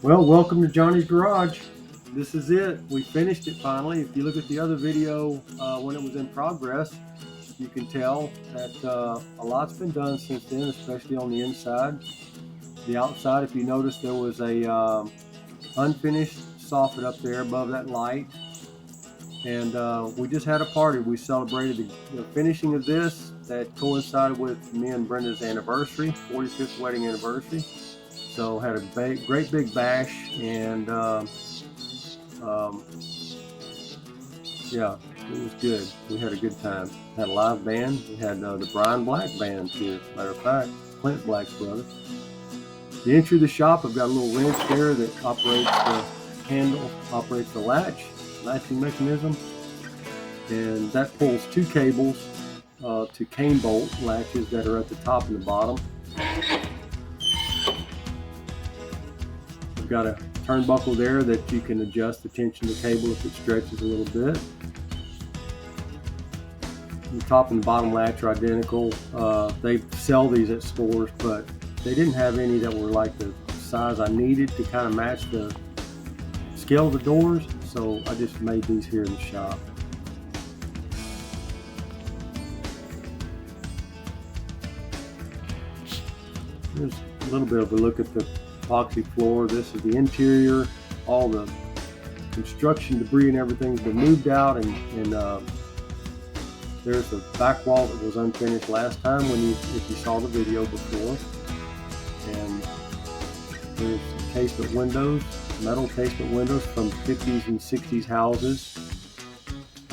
Well, welcome to Johnny's Garage. This is it. We finished it finally. If you look at the other video when it was in progress, you can tell that a lot's been done since then, especially on the inside. The outside, if you notice, there was a unfinished soffit up there above that light. And we just had a party. We celebrated the finishing of this that coincided with me and Brenda's anniversary, 45th wedding anniversary. So had a great big bash, and um, yeah, it was good. We had a good time. Had a live band. We had the Brian Black band here. Matter of fact, Clint Black's brother. The entry of the shop, I've got a little wrench there that operates the handle, operates the latching mechanism, and that pulls two cables to cane bolt latches that are at the top and the bottom. We've got a turnbuckle there that you can adjust the tension of the cable if it stretches a little bit. The top and bottom latch are identical. They sell these at stores, but they didn't have any that were like the size I needed to kind of match the scale of the doors, so I just made these here in the shop. Here's a little bit of a look at the epoxy floor. This is the interior. All the construction debris and everything's been moved out, and there's the back wall that was unfinished last time if you saw the video before. And there's casement windows, metal casement windows from 50s and 60s houses.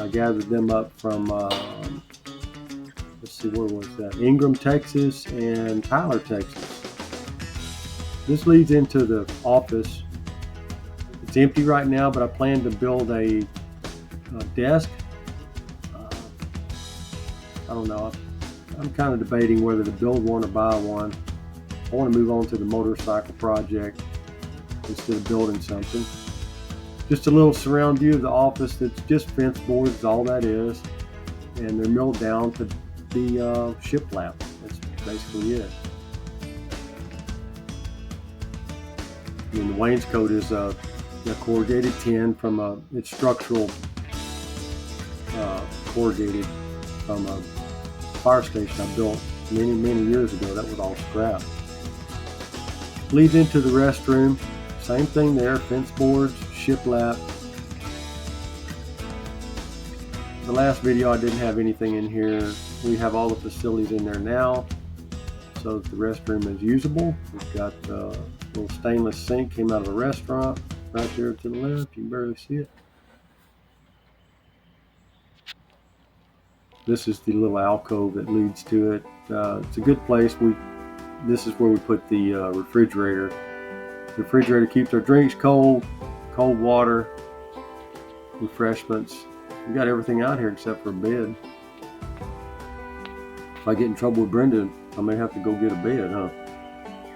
I gathered them up from let's see, where was that? Ingram, Texas, and Tyler, Texas. This leads into the office. It's empty right now, but I plan to build a desk. I don't know. I'm kind of debating whether to build one or buy one. I want to move on to the motorcycle project instead of building something. Just a little surround view of the office. That's just fence boards is all that is, and they're milled down to be shiplap. That's basically it. And the wainscot is a corrugated tin from it's structural corrugated from a fire station I built many years ago. That was all scrap. Leads into the restroom. Same thing there, fence boards, shiplap. The last video I didn't have anything in here. We have all the facilities in there now, so that the restroom is usable. We've got a little stainless sink, came out of a restaurant, right there to the left. You can barely see it. This is the little alcove that leads to it. It's a good place. This is where we put the refrigerator. The refrigerator keeps our drinks cold water, refreshments. We got everything out here except for a bed. If I get in trouble with Brenda, I may have to go get a bed, huh?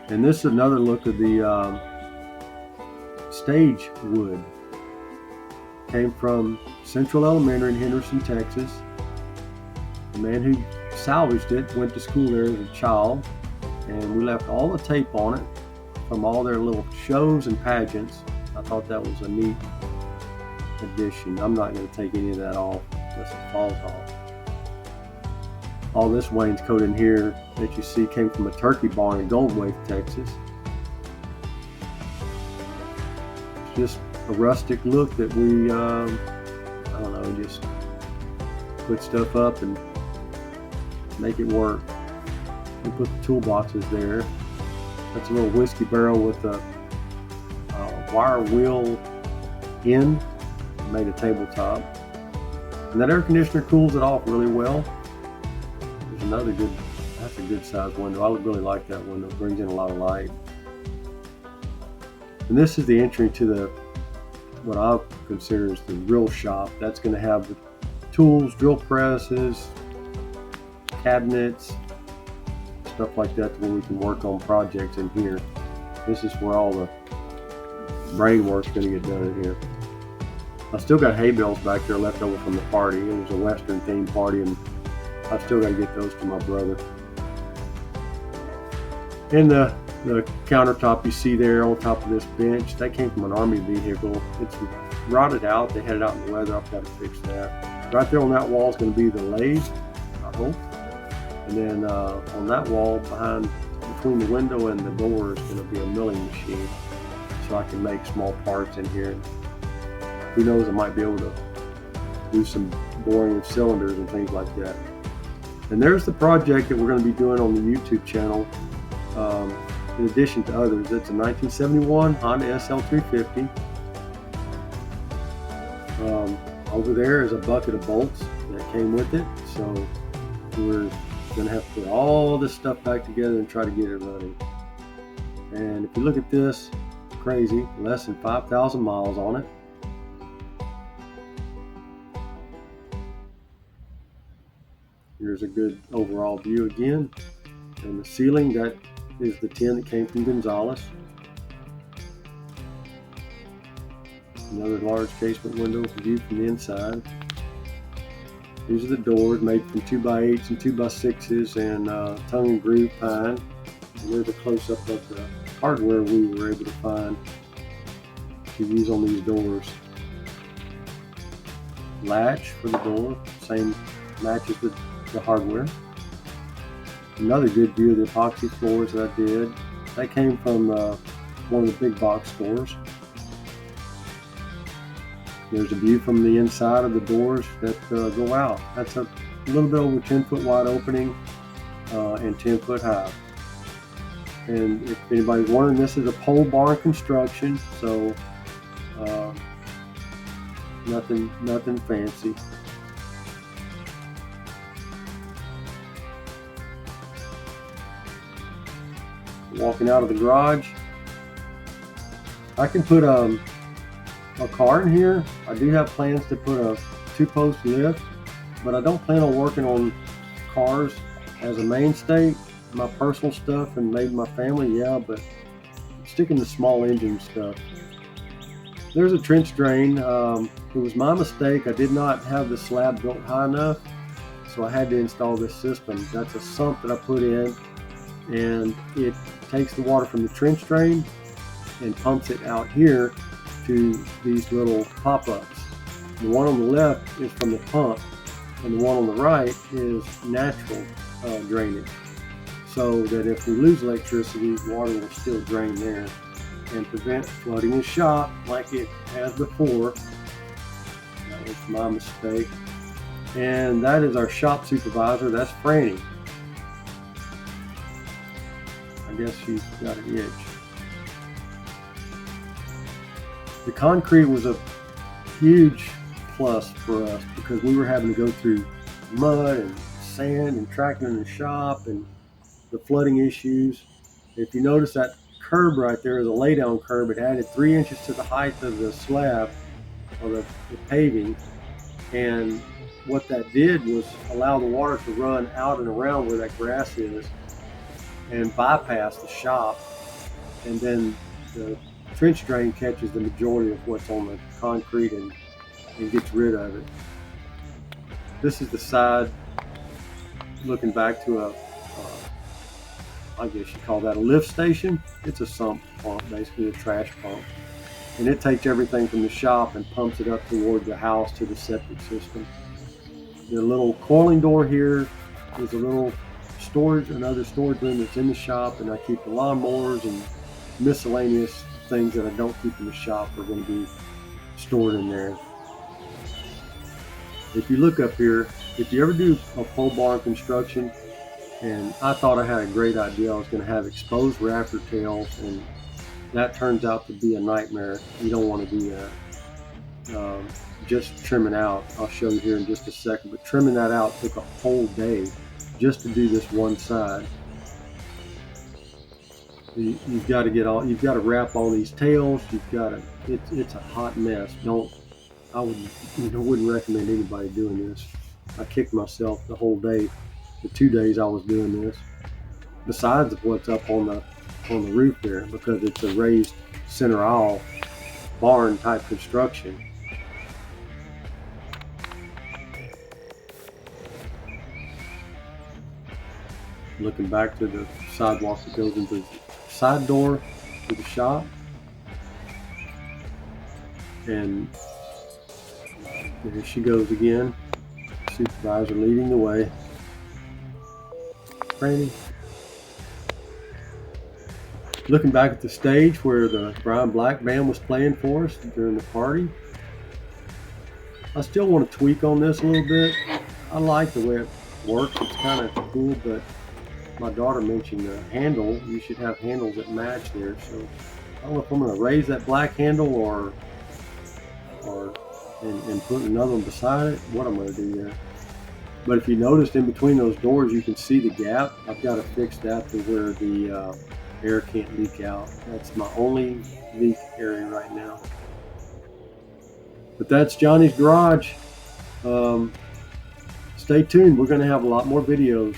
And this is another look of the stage wood. Came from Central Elementary in Henderson, Texas. The man who salvaged it went to school there as a child, and we left all the tape on it from all their little shows and pageants. I thought that was a neat addition. I'm not going to take any of that off unless it falls off. All this wainscot in here that you see came from a turkey barn in Goldthwaite, Texas. It's just a rustic look that we, I don't know, just put stuff up and make it work. We put the toolboxes there. That's a little whiskey barrel with a wire wheel end. Made a tabletop. And that air conditioner cools it off really well. There's another that's a good sized window. I really like that window. It brings in a lot of light. And this is the entry to what I consider is the real shop. That's going to have the tools, drill presses, cabinets, stuff like that, where we can work on projects in here. This is where all the brain work's going to get done in here. I still got hay bales back there left over from the party. It was a Western themed party, and I've still got to get those to my brother. In the The countertop you see there on top of this bench, that came from an Army vehicle. It's rotted out. They had it out in the weather. I've got to fix that. Right there on that wall is going to be the lathe, I hope. And then on that wall behind, between the window and the door, is going to be a milling machine, so I can make small parts in here. Who knows, I might be able to do some boring of cylinders and things like that. And there's the project that we're going to be doing on the YouTube channel. In addition to others, it's a 1971 Honda SL350. Over there is a bucket of bolts that came with it, so we're going to have to put all this stuff back together and try to get it running. And if you look at this, crazy, less than 5,000 miles on it. Here's a good overall view again. And the ceiling, that is the tin that came from Gonzales. Another large casement window view from the inside. These are the doors made from 2x8s and 2x6s and tongue and groove pine. And there's a close-up of the hardware we were able to find to use on these doors. Latch for the door, same matches with the hardware. Another good view of the epoxy floors that I did. That came from one of the big box stores. There's a view from the inside of the doors that go out. That's a little bit over 10 foot wide opening and 10 foot high. And if anybody's wondering, this is a pole barn construction, so nothing fancy. Walking out of the garage, I can put a car in here. I do have plans to put a 2-post lift, but I don't plan on working on cars as a mainstay. My personal stuff and maybe my family, yeah, but sticking to small engine stuff. There's a trench drain. It was my mistake. I did not have the slab built high enough, so I had to install this system. That's a sump that I put in, and it takes the water from the trench drain and pumps it out here to these little pop-ups. The one on the left is from the pump, and the one on the right is natural drainage, so that if we lose electricity, water will still drain there and prevent flooding the shop like it has before. That was my mistake. And that is our shop supervisor. That's Franny. I guess she's got an itch. The concrete was a huge plus for us because we were having to go through mud and sand and tracking in the shop and the flooding issues. If you notice, that curb right there is a laydown curb. It added 3 inches to the height of the slab or the paving, and what that did was allow the water to run out and around where that grass is and bypass the shop, and then the trench drain catches the majority of what's on the concrete and gets rid of it. This is the side looking back to a I guess you call that a lift station. It's a sump pump, basically a trash pump, and it takes everything from the shop and pumps it up toward the house to the septic system. The little coiling door here is a little storage, another storage room that's in the shop, and I keep the lawnmowers and miscellaneous things that I don't keep in the shop are going to be stored in there. If you look up here, if you ever do a pole barn construction, and I thought I had a great idea, I was going to have exposed rafter tails, and that turns out to be a nightmare. You don't want to do that. Just trimming out, I'll show you here in just a second, but trimming that out took a whole day just to do this one side. You've got to wrap all these tails. It's a hot mess. I wouldn't recommend anybody doing this. I kicked myself the whole day, the 2 days I was doing this, besides what's up on the roof there, because it's a raised center aisle barn type construction. Looking back to the sidewalk that goes into the side door to the shop. And there she goes again. Supervisor leading the way. Franny. Looking back at the stage where the Brian Black band was playing for us during the party. I still want to tweak on this a little bit. I like the way it works. It's kind of cool, but my daughter mentioned the handle. You should have handles that match there. So I don't know if I'm going to raise that black handle or put another one beside it. What I'm going to do there. But if you noticed in between those doors, you can see the gap. I've got to fix that to where the air can't leak out. That's my only leak area right now. But that's Johnny's garage. Stay tuned. We're going to have a lot more videos.